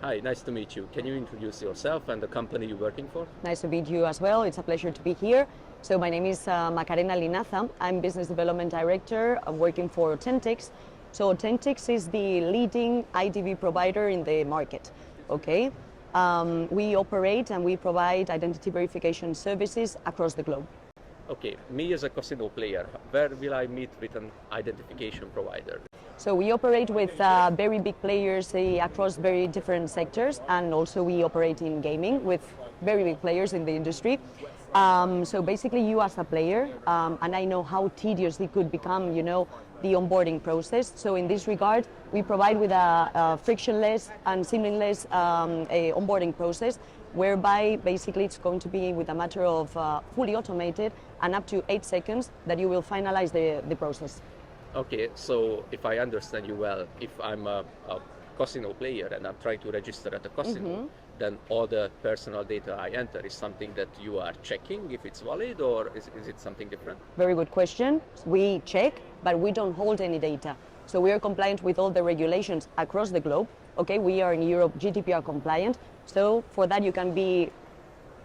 Hi, nice to meet you. Can you introduce yourself and the company you're working for? Nice to meet you as well. It's a pleasure to be here. So my name is Macarena Linaza. I'm Business Development Director. I'm working for Authentics. So Authentics is the leading IDV provider in the market. Okay, we operate and we provide identity verification services across the globe. Okay, me as a casino player, where will I meet with an identification provider? So we operate with very big players across very different sectors, and also we operate in gaming with very big players in the industry. So basically you as a player, and I know how tedious it could become, the onboarding process. So in this regard, we provide with a frictionless and seamless onboarding process, whereby basically it's going to be with a matter of fully automated and up to 8 seconds that you will finalize the process. Okay, so if I understand you well, if I'm a casino player and I'm trying to register at a casino, then all the personal data I enter is something that you are checking if it's valid, or is it something different? Very good question. We check, but we don't hold any data. So we are compliant with all the regulations across the globe. Okay, we are in Europe GDPR compliant. So for that you can be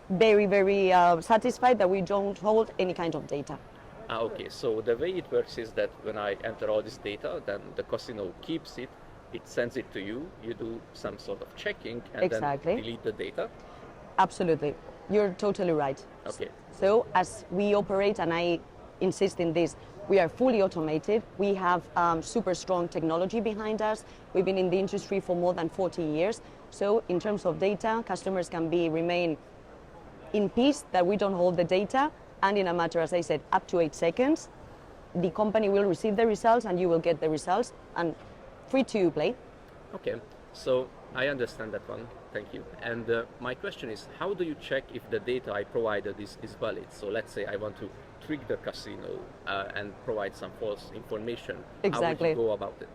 very, very satisfied that we don't hold any kind of data. Okay, so the way it works is that when I enter all this data, then the casino keeps it, it sends it to you, you do some sort of checking, and Exactly. then delete the data? Absolutely. You're totally right. Okay. So as we operate, and I insist in this, we are fully automated. We have super strong technology behind us. We've been in the industry for more than 40 years. So in terms of data, customers can remain in peace that we don't hold the data. And in a matter, as I said, up to 8 seconds, the company will receive the results and you will get the results and free to play. Okay, so I understand that one, thank you. And my question is, how do you check if the data I provided is valid? So let's say I want to trick the casino and provide some false information. Exactly. How would you go about it?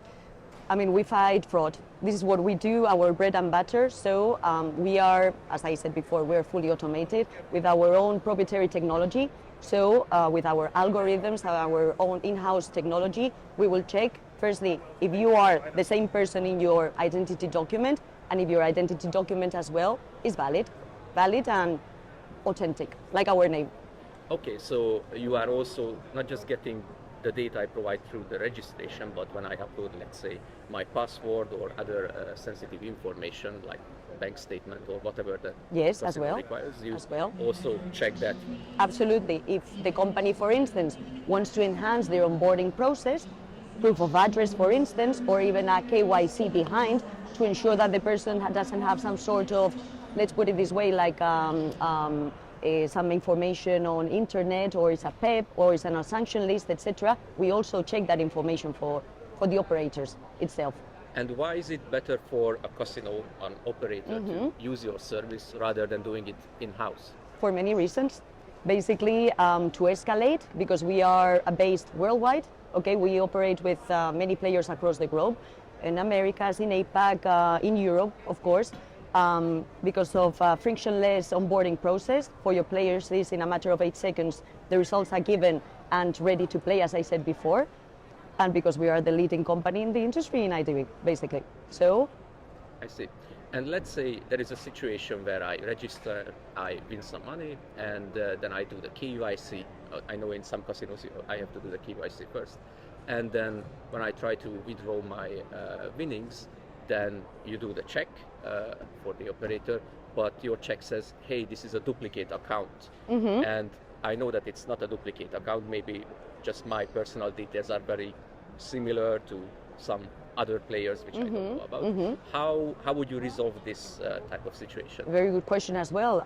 I mean, we fight fraud. This is what we do, our bread and butter. So we are, as I said before, we're fully automated with our own proprietary technology. So with our algorithms, our own in-house technology, we will check, firstly, if you are the same person in your identity document, and if your identity document as well is valid and authentic, like our name. Okay, so you are also not just getting the data I provide through the registration, but when I upload, let's say, my password or other sensitive information like bank statement or whatever that Yes, as well. requires, you As well. also check that. Absolutely. If the company, for instance, wants to enhance their onboarding process, proof of address, for instance, or even a KYC behind to ensure that the person doesn't have some sort of, let's put it this way, like some information on internet, or it's a PEP, or it's on a sanction list, etc. We also check that information for the operators itself. And why is it better for a casino, an operator, to use your service rather than doing it in-house? For many reasons. Basically, to escalate, because we are based worldwide. Okay, we operate with many players across the globe, in Americas, in APAC, in Europe, of course. Because of frictionless onboarding process for your players is in a matter of 8 seconds, the results are given and ready to play, as I said before. And because we are the leading company in the industry in IDV, basically. So. I see. And let's say there is a situation where I register, I win some money, and then I do the KYC. I know in some casinos I have to do the KYC first. And then when I try to withdraw my winnings, then you do the check for the operator, but your check says, hey, this is a duplicate account. And I know that it's not a duplicate account, maybe just my personal details are very similar to some other players which I don't know about. How would you resolve this type of situation? Very good question as well.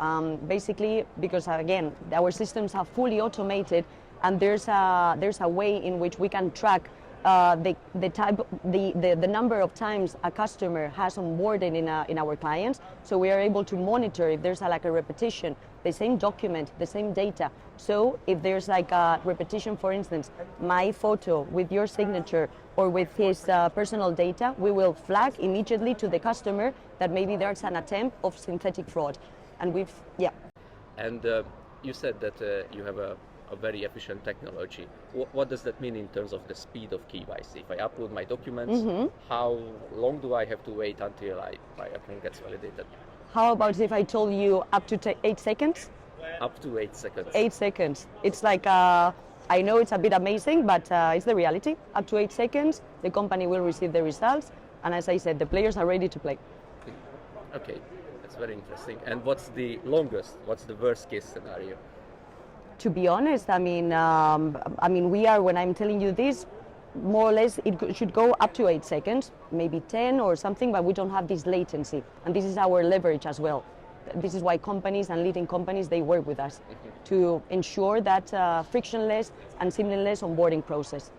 Basically, because again, our systems are fully automated, and there's a way in which we can track the number of times a customer has onboarded in our clients. So we are able to monitor if there's like a repetition, the same document, the same data. So if there's like a repetition, for instance, my photo with your signature or with his personal data, we will flag immediately to the customer that maybe there's an attempt of synthetic fraud. And And you said that you have a a very efficient technology. What does that mean in terms of the speed of KYC? If I upload my documents, how long do I have to wait until my account gets validated? How about if I told you up to 8 seconds? Up to 8 seconds. 8 seconds. It's like, I know it's a bit amazing, but it's the reality. Up to 8 seconds, the company will receive the results. And as I said, the players are ready to play. Okay, that's very interesting. And what's the longest? What's the worst case scenario? To be honest, I mean, we are, when I'm telling you this, more or less it should go up to 8 seconds, maybe 10 or something, but we don't have this latency. And this is our leverage as well. This is why companies and leading companies, they work with us to ensure that frictionless and seamless onboarding process.